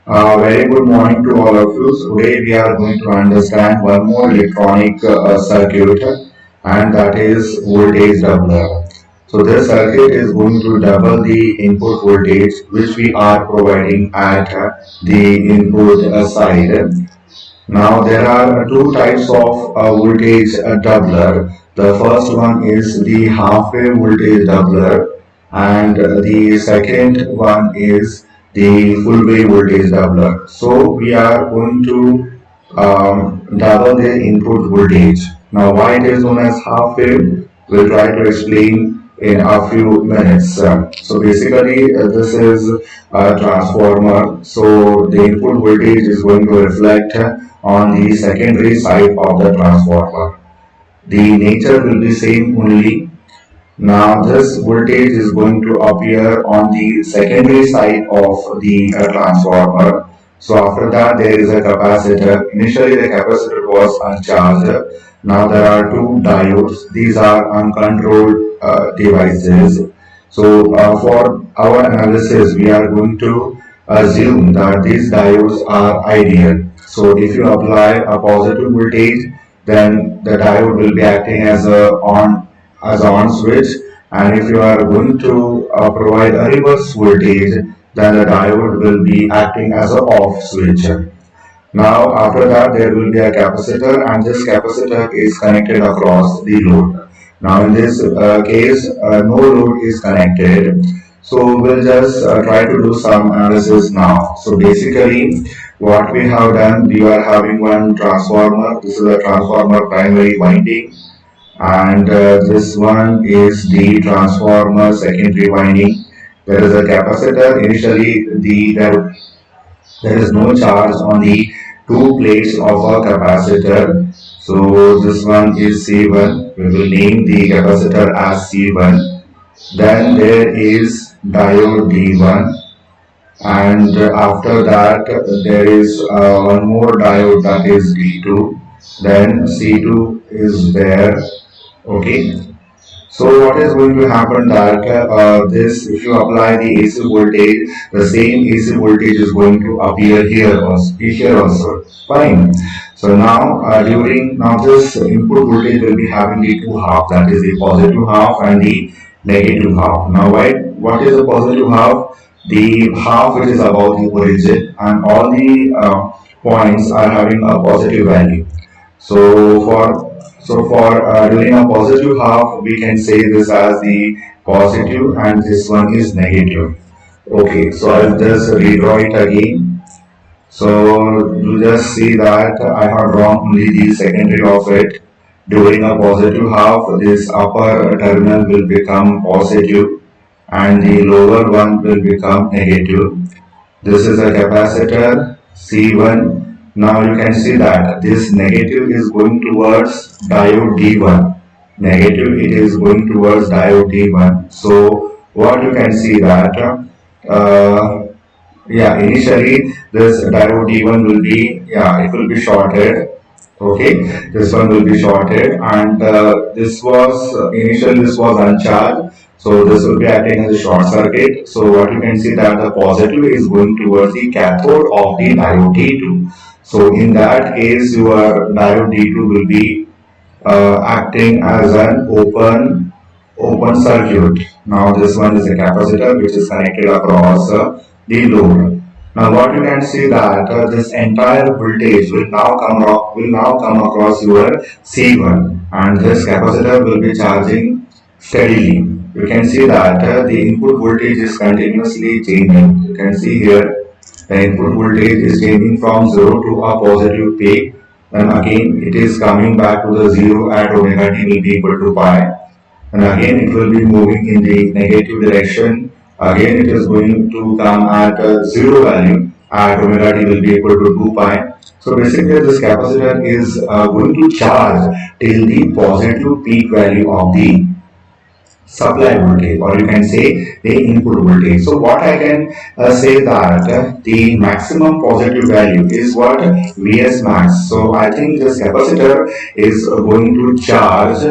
Very good morning to all of you. So today we are going to understand one more electronic circuit, and that is voltage doubler. So this circuit is going to double the input voltage which we are providing at the input side. Now there are two types of voltage doubler. The first one is the half wave voltage doubler, and the second one is the full wave voltage doubler. So we are going to double the input voltage. Now why it is known as half wave, we'll try to explain in a few minutes. So basically this is a transformer. So the input voltage is going to reflect on the secondary side of the transformer. The nature will be same only. Now this voltage is going to appear on the secondary side of the transformer. So after that there is a capacitor. Initially the capacitor was uncharged. Now there are two diodes. These are uncontrolled devices. So for our analysis we are going to assume that these diodes are ideal. So if you apply a positive voltage, then the diode will be acting as a on switch, and if you are going to provide a reverse voltage, then the diode will be acting as a off switch. Now after that there will be a capacitor, and this capacitor is connected across the load. Now in this case no load is connected, so we'll just try to do some analysis now. So basically what we have done, we are having one transformer. This is a transformer primary winding, and this one is the transformer secondary winding. There is a capacitor. Initially there is no charge on the two plates of a capacitor. So this one is C1. We will name the capacitor as C1. Then there is diode D1, and after that there is one more diode, that is D2. Then C2 is there. Okay, so what is going to happen that this, if you apply the AC voltage, the same AC voltage is going to appear here also. Fine. So now during now this input voltage will be having the two half, that is the positive half and the negative half. Now what is the positive half? The half which is above the origin, and all the points are having a positive value. So for during a positive half, we can say this as the positive, and this one is negative. Okay, so I'll just redraw it again. So you just see that I have drawn only the secondary of it. During a positive half, this upper terminal will become positive, and the lower one will become negative. This is a capacitor C1. Now you can see that this negative is going towards diode D1. Negative, it is going towards diode D1. So what you can see that initially this diode D1 will be, it will be shorted. Okay, this one will be shorted, and this was initially this was uncharged, so this will be acting as a short circuit. So what you can see that the positive is going towards the cathode of the diode D2. So in that case your diode D2 will be acting as an open circuit. Now this one is a capacitor which is connected across the load. Now what you can see that this entire voltage will now come across your C1, and this capacitor will be charging steadily. You can see that the input voltage is continuously changing. You can see here the input voltage is changing from 0 to a positive peak. Then again it is coming back to the 0 at omega t will be equal to pi, and again it will be moving in the negative direction. Again it is going to come at 0 value at omega t will be equal to 2 pi. So basically this capacitor is going to charge till the positive peak value of the supply voltage, or you can say the input voltage. So what I can say that the maximum positive value is what? Vs max. So I think this capacitor is going to charge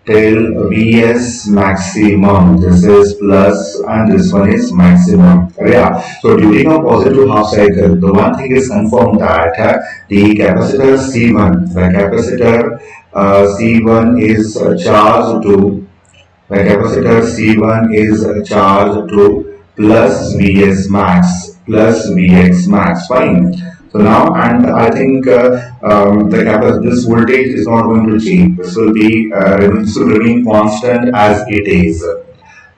till Vs maximum. This is plus and this one is maximum. Yeah. So during a positive half cycle, the one thing is confirmed that the capacitor C1, the capacitor C1 is charged to the capacitor C1 is charged to plus Vs max plus Vx max. Fine. So now, and I think this voltage is not going to change. This will remain constant as it is.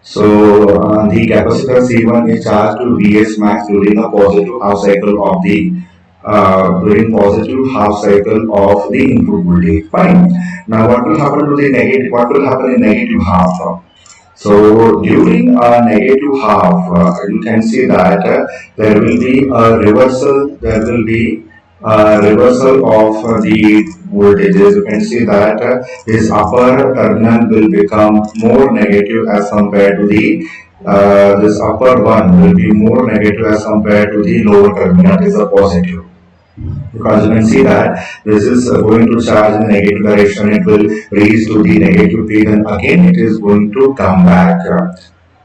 So the capacitor C1 is charged to Vs max during a positive half cycle of the input voltage. Fine. Now what will happen to the negative? What will happen in negative half? So during a negative half, you can see that there will be a reversal. There will be a reversal of the voltages. You can see that this upper terminal will become more negative as compared to the this upper one will be more negative as compared to the lower terminal, that is a positive, because you can see that this is going to charge in the negative direction. It will reach to the negative P, then again it is going to come back.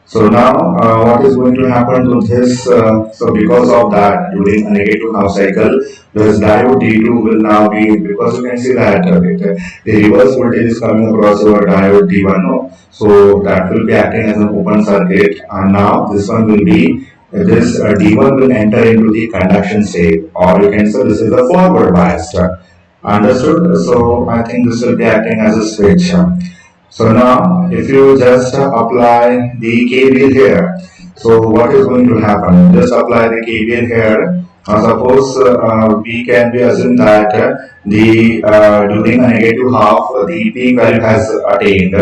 So now what is going to happen to this? So because of that, during a negative half cycle, this diode D2 will now be, because you can see that the reverse voltage is coming across your diode D1. No? So that will be acting as an open circuit, and now this one will be this D1 will enter into the conduction state, or you can say this is a forward biased. Understood? So I think this will be acting as a switch. So now, if you just apply the KVL here, so what is going to happen? Just apply the KVL here. Suppose we can be assumed that the during a negative half, the peak value has attained.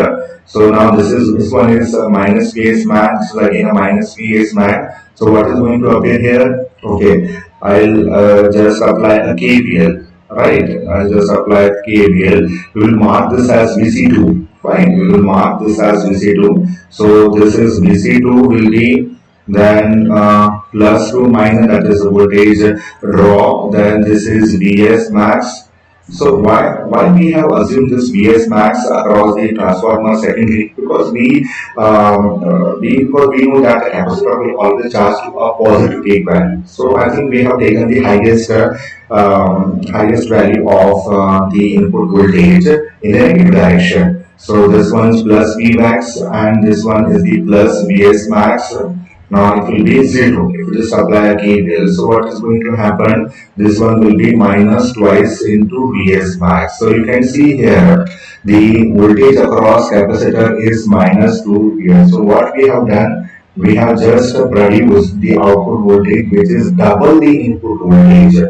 So now this one is minus Vs max. So again a minus Vs max. So what is going to appear here? Okay, I'll just apply a KVL. Right, I'll just apply KVL. We will mark this as VC2. Fine, we will mark this as VC2. So this is VC2 will be then plus to minus, that is the voltage drop. Then this is Vs max. So why we have assumed this Vs max across the transformer secondary? Because because we know that the capacitor will always charge to a positive peak value. So I think we have taken the highest value of the input voltage in the negative direction. So this one is plus V max and this one is the plus Vs max. Now it will be 0 if you just apply a KVL. So what is going to happen? This one will be minus twice into Vs max. So you can see here the voltage across capacitor is minus 2 Vs. So what we have done? We have just produced the output voltage which is double the input voltage.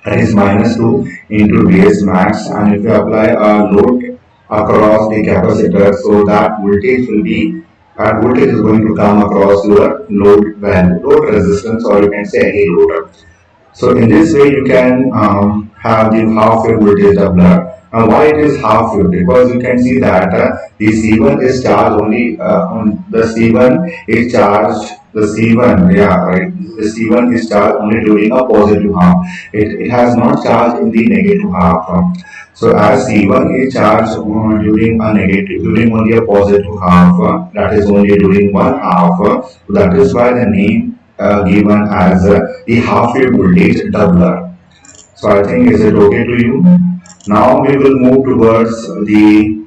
That is minus 2 into Vs max, and if you apply a load across the capacitor, so that voltage will be voltage is going to come across your load value, load resistance, or you can say any load. So in this way you can have the half wave voltage doubler. And why it is half wave? Because you can see that the C1 is charged only the C1 is charged. The C1, yeah, right. The C1 is charged only during a positive half. It has not charged in the negative half. So as C1 is charged during only a positive half, that is only during one half. That is why the name given as the half wave voltage doubler. So I think, is it okay to you? Now we will move towards the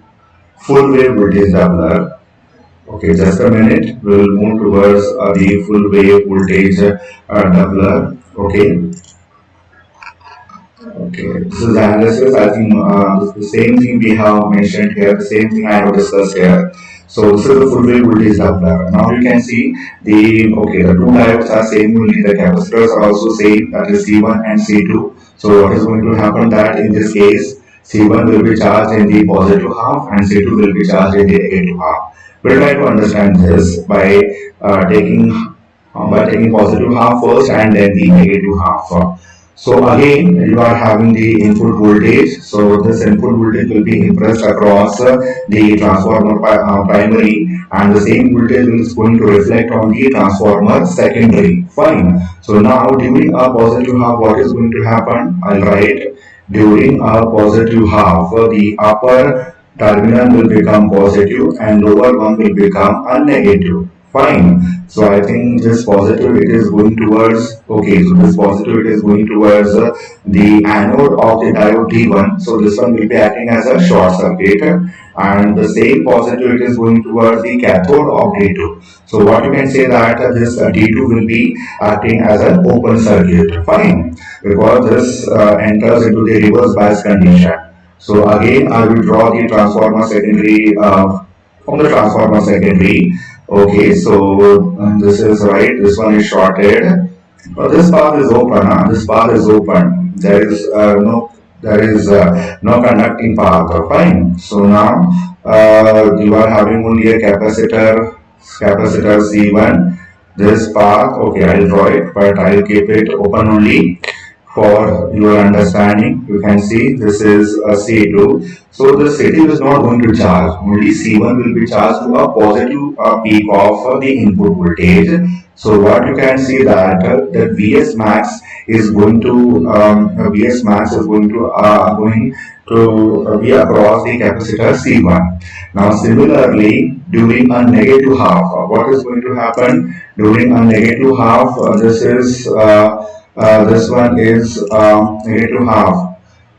full wave voltage doubler. Okay, just a minute. We will move towards the full wave voltage doubler. Okay. Okay, this is the analysis. I think the same thing we have mentioned here, the same thing I have discussed here. So this is the full wave voltage doubler. Now you can see the two diodes are same only, the capacitors are also same, that is C1 and C2. So what is going to happen that in this case C1 will be charged in the positive half and C2 will be charged in the negative half. We'll try to understand this by taking positive half first and then the negative half. So again, you are having the input voltage. So this input voltage will be impressed across the transformer primary, and the same voltage is going to reflect on the transformer secondary. Fine. So now during a positive half, what is going to happen? I'll write during a positive half, the upper terminal will become positive and lower one will become a negative. Fine. So I think this positive it is going towards, okay, so this positive it is going towards the anode of the diode D1. So this one will be acting as a short circuit, and the same positive it is going towards the cathode of D2. So what you can say that this D2 will be acting as an open circuit. Fine. Because this enters into the reverse bias condition. So again, I will draw the transformer secondary from the transformer secondary. Okay, so this is right. This one is shorted. This path is open. This path is open. There is no conducting path. Fine. So now you are having only a capacitor C1. This path. Okay, I'll draw it, but I'll keep it open only for your understanding. You can see this is a C2. So the C2 is not going to charge. Only C1 will be charged to a positive peak of the input voltage. So what you can see that the Vs max is going to be across the capacitor C1. Now similarly, during a negative half, what is going to happen during a negative half? This one is negative half.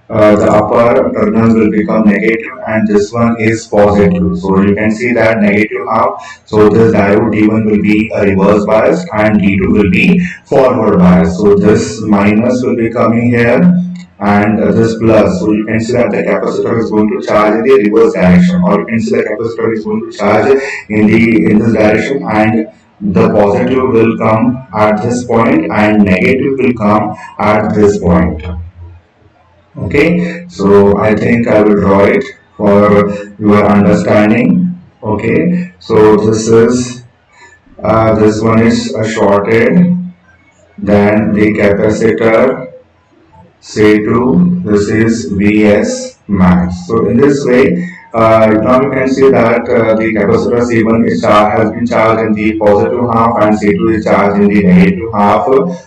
The upper terminal will become negative and this one is positive. So you can see that negative half. So this diode D1 will be a reverse bias and D2 will be forward bias. So this minus will be coming here and this plus. So you can see that the capacitor is going to charge in the reverse direction, or you can see the capacitor is going to charge in this direction, and the positive will come at this point and negative will come at this point. Okay, so I think I will draw it for your understanding. Okay, so this one is shorted, then the capacitor C2, this is Vs max. So in this way, now you can see that the capacitor C1 has been charged in the positive half and C2 is charged in the negative half.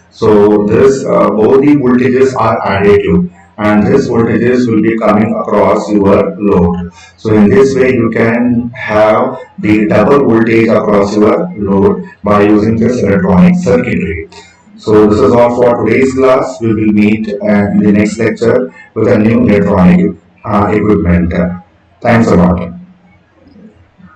So this both the voltages are additive and this voltages will be coming across your load. So in this way you can have the double voltage across your load by using this electronic circuitry. So this is all for today's class. We will meet in the next lecture with a new electronic equipment. Thanks a lot.